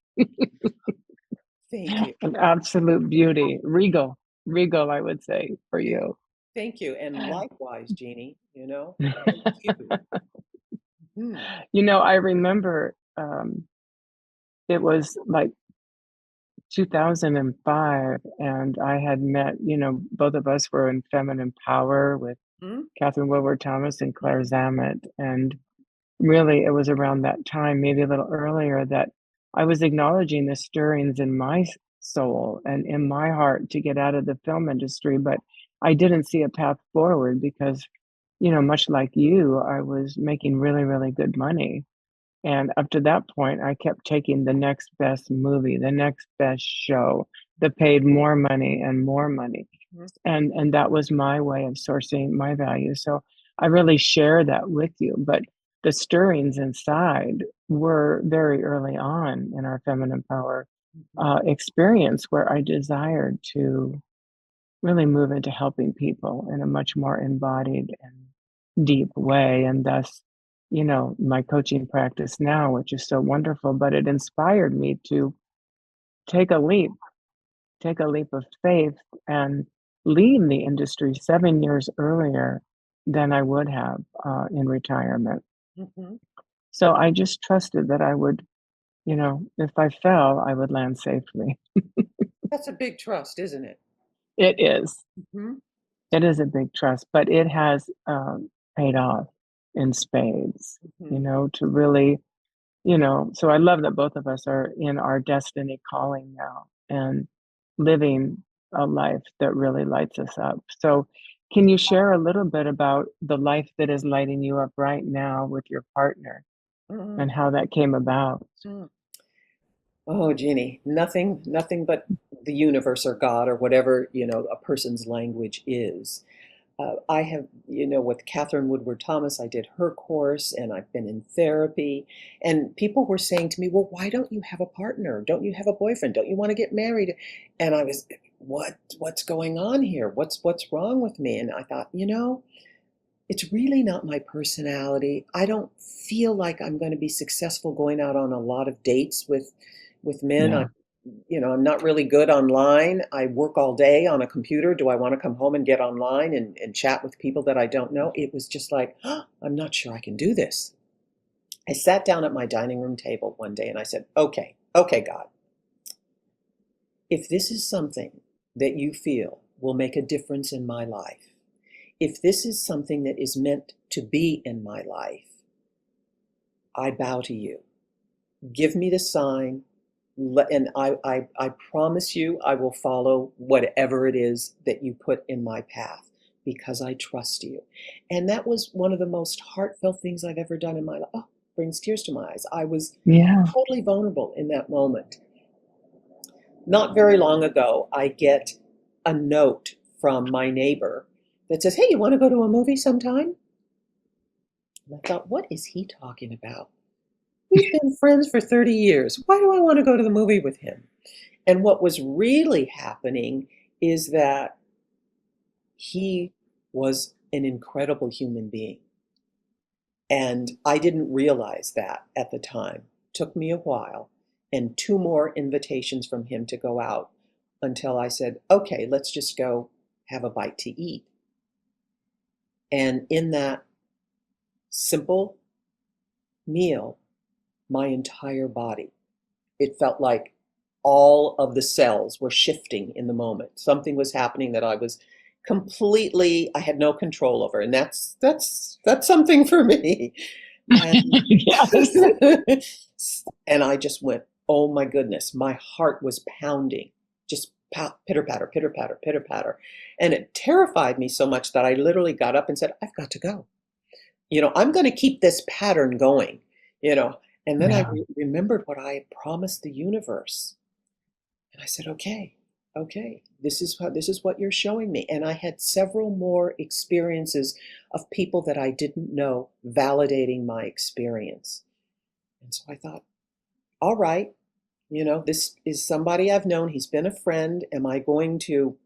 Speaker 1: Thank you.
Speaker 2: An absolute beauty. Regal. Regal, I would say, for you.
Speaker 1: Thank you. And likewise, Jeannie, thank you. Hmm.
Speaker 2: I remember it was like 2005, and I had met, both of us were in Feminine Power with
Speaker 1: Hmm.
Speaker 2: Catherine Wilbur Thomas and
Speaker 1: Hmm.
Speaker 2: Claire Zamet. And really, it was around that time, maybe a little earlier, that I was acknowledging the stirrings in my soul and in my heart to get out of the film industry. But I didn't see a path forward because, much like you, I was making really, really good money. And up to that point, I kept taking the next best movie, the next best show that paid more money and more money.
Speaker 1: Hmm.
Speaker 2: And that was my way of sourcing my value. So I really share that with you. But the stirrings inside were very early on in our feminine power
Speaker 1: Hmm.
Speaker 2: experience where I desired to really move into helping people in a much more embodied and deep way. And thus, my coaching practice now, which is so wonderful, but it inspired me to take a leap, take a leap of faith and leave the industry 7 years earlier than I would have in retirement.
Speaker 1: Hmm.
Speaker 2: So I just trusted that I would, if I fell, I would land safely.
Speaker 1: That's a big trust, isn't it?
Speaker 2: It is.
Speaker 1: Hmm.
Speaker 2: It is a big trust, but it has paid off in spades,
Speaker 1: Mhm.
Speaker 2: to really, so I love that both of us are in our destiny calling now and living a life that really lights us up. So, can you share a little bit about the life that is lighting you up right now with your partner
Speaker 1: Mm,
Speaker 2: and how that came about?
Speaker 1: mm. Oh, Jeannie, nothing but the universe or God or whatever, a person's language is. I have, with Catherine Woodward Thomas, I did her course and I've been in therapy. And people were saying to me, well, why don't you have a partner? Don't you have a boyfriend? Don't you want to get married? And I was, what's going on here? What's wrong with me? And I thought, it's really not my personality. I don't feel like I'm going to be successful going out on a lot of dates with men.
Speaker 2: Yeah.
Speaker 1: I'm not really good online. I work all day on a computer. Do I want to come home and get online and chat with people that I don't know? It was just like, oh, I'm not sure I can do this. I sat down at my dining room table one day and I said, okay, God, if this is something that you feel will make a difference in my life, if this is something that is meant to be in my life, I bow to you. Give me the sign, and I promise you I will follow whatever it is that you put in my path because I trust you. And that was one of the most heartfelt things I've ever done in my life. Oh, brings tears to my eyes. I was
Speaker 2: Yeah.
Speaker 1: totally vulnerable in that moment. Not very long ago, I get a note from my neighbor that says, hey, you want to go to a movie sometime? And I thought, what is he talking about? We've been friends for 30 years. Why do I want to go to the movie with him? And what was really happening is that he was an incredible human being. And I didn't realize that at the time. Took me a while and two more invitations from him to go out until I said, okay, let's just go have a bite to eat. And in that simple meal, my entire body, it felt like all of the cells were shifting in the moment. Something was happening that I had no control over, and that's something for me. And
Speaker 2: Yes.
Speaker 1: and I just went, oh my goodness, my heart was pounding, just pitter patter, pitter patter, pitter patter, and it terrified me so much that I literally got up and said, I've got to go. I'm going to keep this pattern going, you know. And then I
Speaker 2: Yeah.
Speaker 1: remembered what I had promised the universe. And I said, okay, this is what you're showing me. And I had several more experiences of people that I didn't know validating my experience. And so I thought, all right, this is somebody I've known. He's been a friend. Am I going to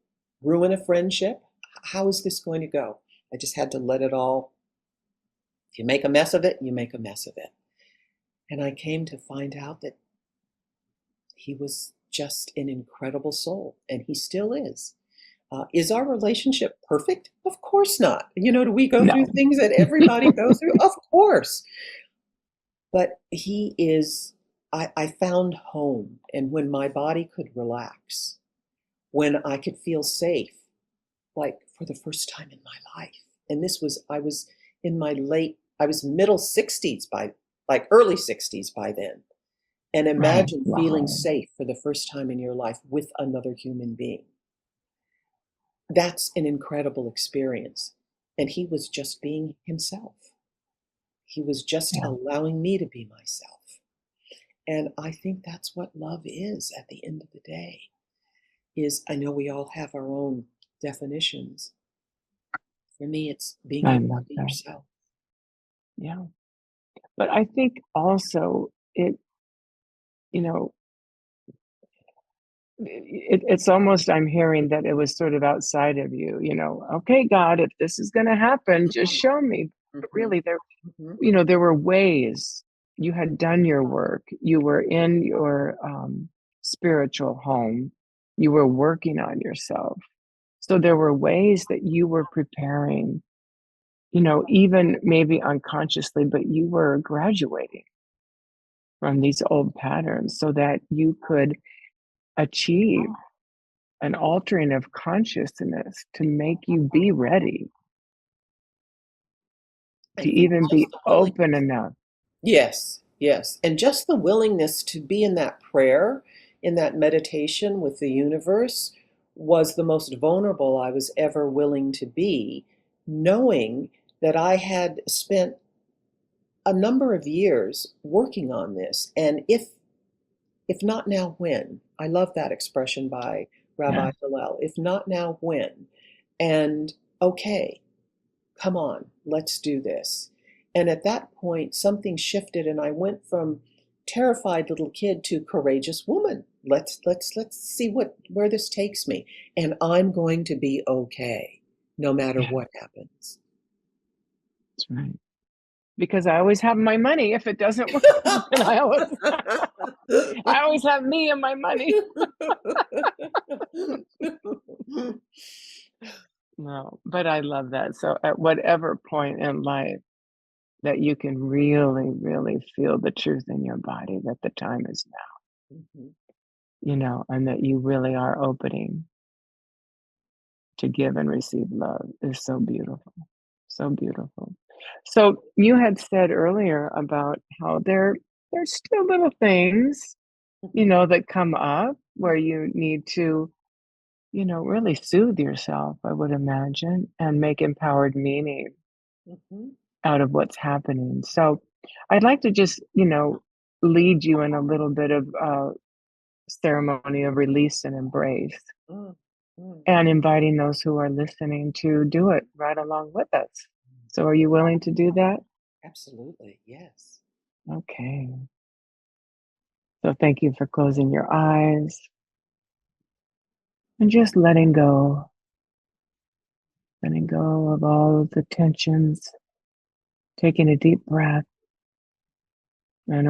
Speaker 1: ruin a friendship? How is this going to go? I just had to let it all. If you make a mess of it, you make a mess of it. And I came to find out that he was just an incredible soul, and he still is. Is our relationship perfect? Of course not. Do we go through
Speaker 2: No.
Speaker 1: things that everybody goes through? Of course. But he is, I found home, and when my body could relax, when I could feel safe, like for the first time in my life. And I was I was middle 60s like early 60s by then. And
Speaker 2: Right.
Speaker 1: imagine feeling
Speaker 2: Wow.
Speaker 1: safe for the first time in your life with another human being. That's an incredible experience. And he was just being himself. He was just
Speaker 2: Yeah.
Speaker 1: allowing me to be myself. And I think that's what love is at the end of the day. Is I know we all have our own definitions. For me, it's being
Speaker 2: I
Speaker 1: able to
Speaker 2: love
Speaker 1: be
Speaker 2: that.
Speaker 1: yourself.
Speaker 2: Yeah. But I think also you know, it's almost I'm hearing that it was sort of outside of you, okay, God, if this is going to happen, just show me. But
Speaker 1: Mhm,
Speaker 2: really,
Speaker 1: mhm.
Speaker 2: there were ways you had done your work. You were in your spiritual home. You were working on yourself. So there were ways that you were preparing, even maybe unconsciously, but you were graduating from these old patterns so that you could achieve an altering of consciousness to make you be ready,
Speaker 1: I
Speaker 2: to
Speaker 1: think
Speaker 2: even
Speaker 1: just
Speaker 2: be
Speaker 1: the
Speaker 2: open
Speaker 1: willingness.
Speaker 2: enough.
Speaker 1: Yes, yes. And just the willingness to be in that prayer, in that meditation with the universe, was the most vulnerable I was ever willing to be, knowing that I had spent a number of years working on this. And if not now, when? I love that expression by
Speaker 2: Yeah.
Speaker 1: Rabbi Hillel. If not now, when? And okay, come on, let's do this. And at that point, something shifted, and I went from terrified little kid to courageous woman. Let's see where this takes me. And I'm going to be okay, no matter
Speaker 2: Yeah,
Speaker 1: what happens.
Speaker 2: that's right. Because I always have my money if it doesn't work. And I always have me and my money. No, but I love that. So at whatever point in life that you can really, really feel the truth in your body that the time is
Speaker 1: Mhm.
Speaker 2: now, and that you really are opening to give and receive love is so beautiful. So beautiful. So you had said earlier about how there's still little things,
Speaker 1: Mhm.
Speaker 2: that come up where you need to, really soothe yourself, I would imagine, and make empowered meaning
Speaker 1: Mhm.
Speaker 2: out of what's happening. So I'd like to just, lead you in a little bit of ceremony of release and embrace,
Speaker 1: Mm, mm.
Speaker 2: and inviting those who are listening to do it right along with us. So are you willing to do that?
Speaker 1: Absolutely, yes.
Speaker 2: Okay. So thank you for closing your eyes and just letting go of all of the tensions, taking a deep breath and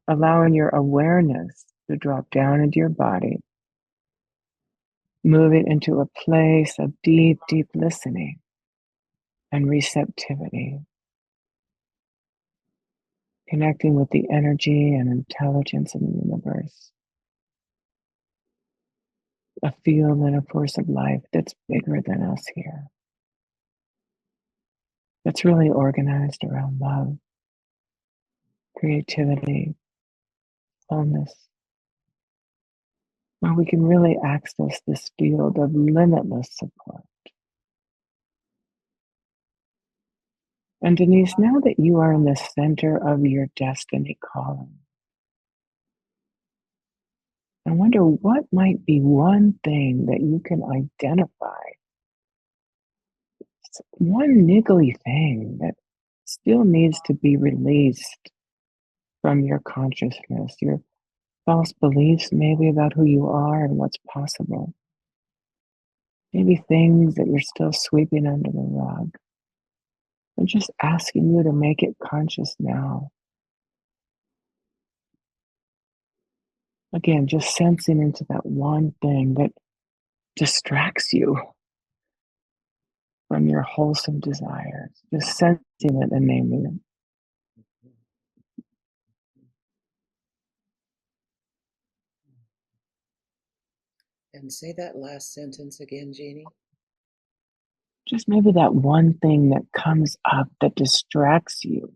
Speaker 2: allowing your awareness to drop down into your body, moving into a place of deep, deep listening and receptivity, connecting with the energy and intelligence in the universe, a field and a force of life that's bigger than us here, that's really organized around love, creativity, wholeness, where we can really access this field of limitless support. And Denise, now that you are in the center of your destiny calling, I wonder what might be one thing that you can identify, one niggly thing that still needs to be released from your consciousness, your false beliefs maybe about who you are and what's possible, maybe things that you're still sweeping under the rug. I'm just asking you to make it conscious now. Again, just sensing into that one thing that distracts you from your wholesome desires. Just sensing it and naming it.
Speaker 1: And say that last sentence again, Jeannie.
Speaker 2: Just maybe that one thing that comes up that distracts you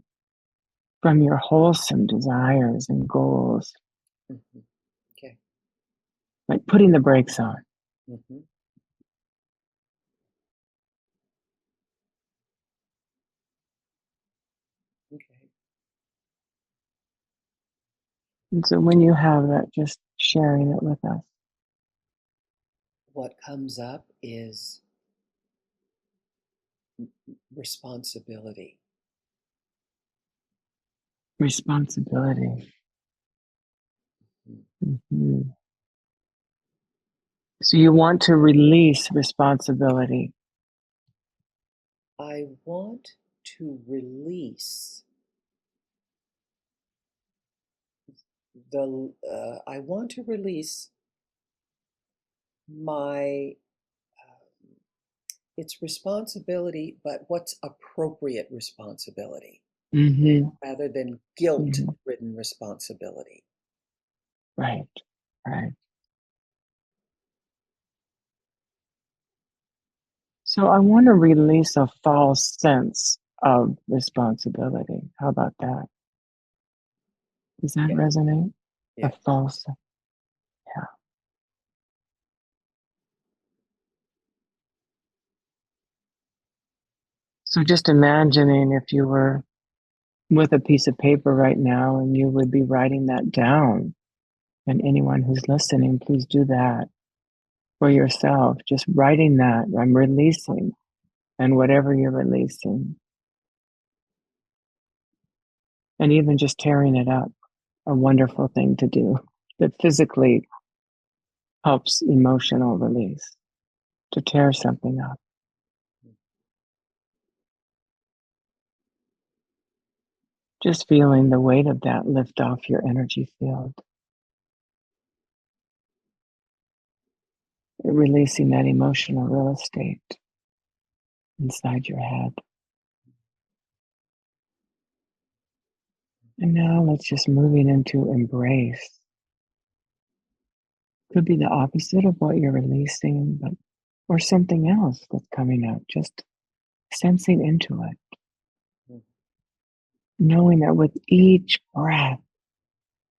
Speaker 2: from your wholesome desires and goals,
Speaker 1: Mhm. Okay.
Speaker 2: like putting the brakes on.
Speaker 1: Mhm. Okay.
Speaker 2: And so when you have that, just sharing it with us.
Speaker 1: What comes up is responsibility.
Speaker 2: Responsibility.
Speaker 1: Mm.
Speaker 2: Mhm. So you want to release responsibility.
Speaker 1: I want to release I want to release my it's responsibility, but what's appropriate responsibility
Speaker 2: Hmm.
Speaker 1: rather than
Speaker 2: Hmm.
Speaker 1: guilt-ridden responsibility.
Speaker 2: Right, right. So I want to release a false sense of responsibility. How about that? Does that
Speaker 1: Yeah.
Speaker 2: resonate? A
Speaker 1: Yes.
Speaker 2: false, yeah. So just imagining if you were with a piece of paper right now and you would be writing that down. And anyone who's listening, please do that for yourself. Just writing that, I'm releasing, and whatever you're releasing. And even just tearing it up, a wonderful thing to do that physically helps emotional release, to tear something up. Just feeling the weight of that lift off your energy field, releasing that emotional real estate inside your head. And now let's just moving into embrace. Could be the opposite of what you're releasing, but or something else that's coming up. Just sensing into it,
Speaker 1: Mm.
Speaker 2: knowing that with each breath,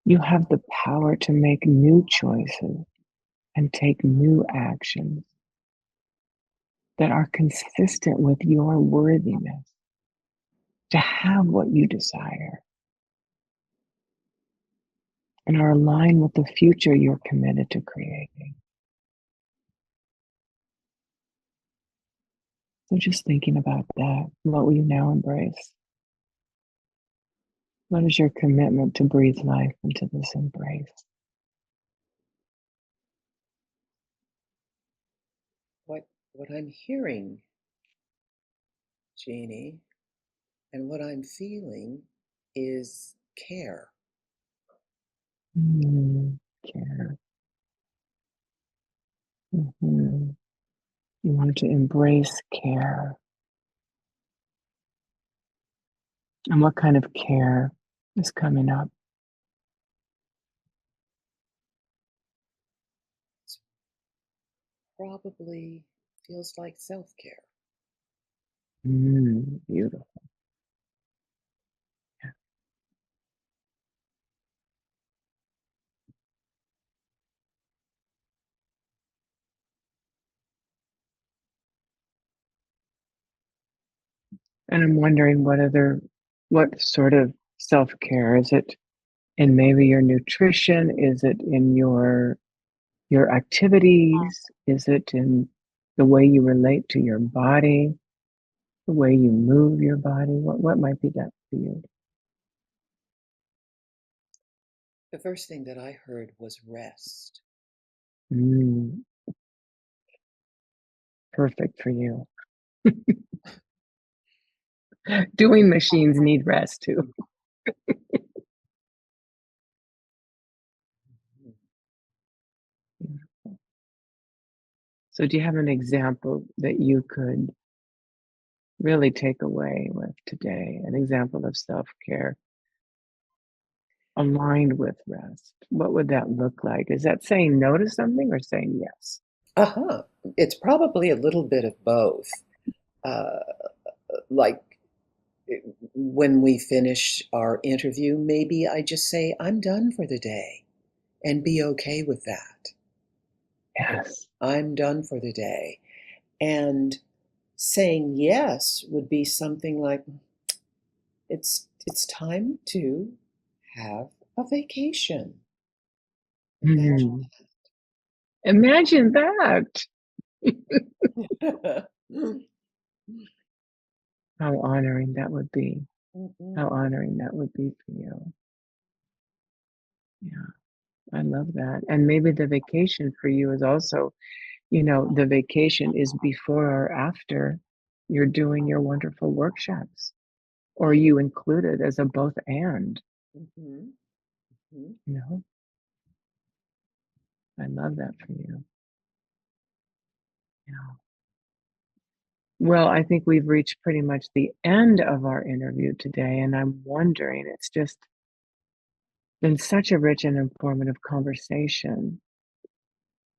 Speaker 2: you have the power to make new choices and take new actions that are consistent with your worthiness to have what you desire and are aligned with the future you're committed to creating. So just thinking about that, what will you now embrace? What is your commitment to breathe life into this embrace?
Speaker 1: What I'm hearing, Jeannie, and what I'm feeling is care.
Speaker 2: Care. You want to embrace care. And what kind of care is coming up?
Speaker 1: It probably feels like self-care.
Speaker 2: Beautiful. And I'm wondering what sort of self care is it in maybe your nutrition? Is it in your activities? Is it in the way you relate to your body, the way you move your body? What might be that for you?
Speaker 1: The first thing that I heard was rest.
Speaker 2: Mm, perfect for you. Doing machines need rest too.
Speaker 1: Mhm.
Speaker 2: So, do you have an example that you could really take away with today? An example of self care aligned with rest? What would that look like? Is that saying no to something or saying yes?
Speaker 1: Uh-huh. It's probably a little bit of both. Uh, like when we finish our interview, maybe I just say, I'm done for the day and be okay with that. You know,
Speaker 2: Yes.
Speaker 1: I'm done for the day. And saying yes would be something like, it's time to have a vacation. Imagine
Speaker 2: Mhm. Imagine that.
Speaker 1: that.
Speaker 2: How honoring that would be.
Speaker 1: Mhm.
Speaker 2: How honoring that would be for you. Yeah, I love that. And maybe the vacation for you is also, the vacation is before or after you're doing your wonderful workshops, or you include it as a both and,
Speaker 1: Mhm. Mhm.
Speaker 2: you know? I love that for you. Yeah. Well, I think we've reached pretty much the end of our interview today, and I'm wondering, it's just been such a rich and informative conversation.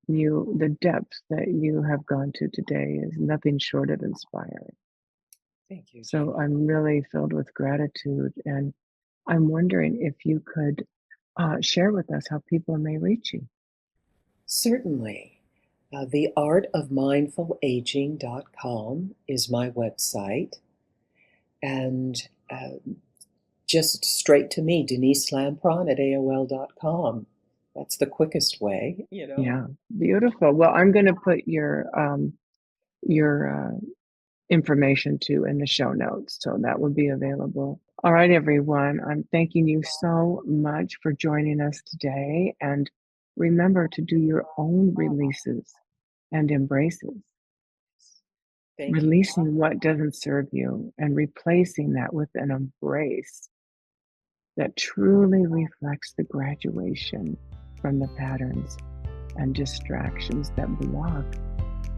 Speaker 2: the depth that you have gone to today is nothing short of inspiring.
Speaker 1: Thank you,
Speaker 2: So
Speaker 1: Jeanne.
Speaker 2: I'm really filled with gratitude, and I'm wondering if you could share with us how people may reach you.
Speaker 1: Certainly. theartofmindfulaging.com is my website. And just straight to me, Denise Lampron at AOL.com. That's the quickest way, you know.
Speaker 2: Yeah, beautiful. Well, I'm going to put your information too in the show notes, so that will be available. All right, everyone. I'm thanking you so much for joining us today, and remember to do your own releases and embraces,
Speaker 1: Thank you.
Speaker 2: releasing what doesn't serve you and replacing that with an embrace that truly reflects the graduation from the patterns and distractions that block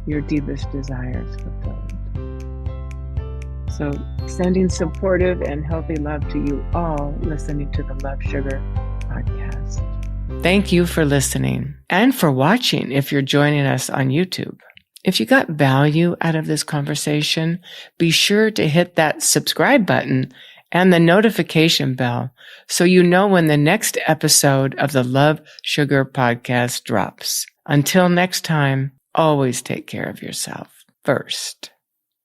Speaker 2: your deepest desires fulfilled. So, sending supportive and healthy love to you all listening to the Love Sugar podcast. Thank you for listening and for watching if you're joining us on YouTube. If you got value out of this conversation, be sure to hit that subscribe button and the notification bell so you know when the next episode of the Love Sugar podcast drops. Until next time, always take care of yourself first.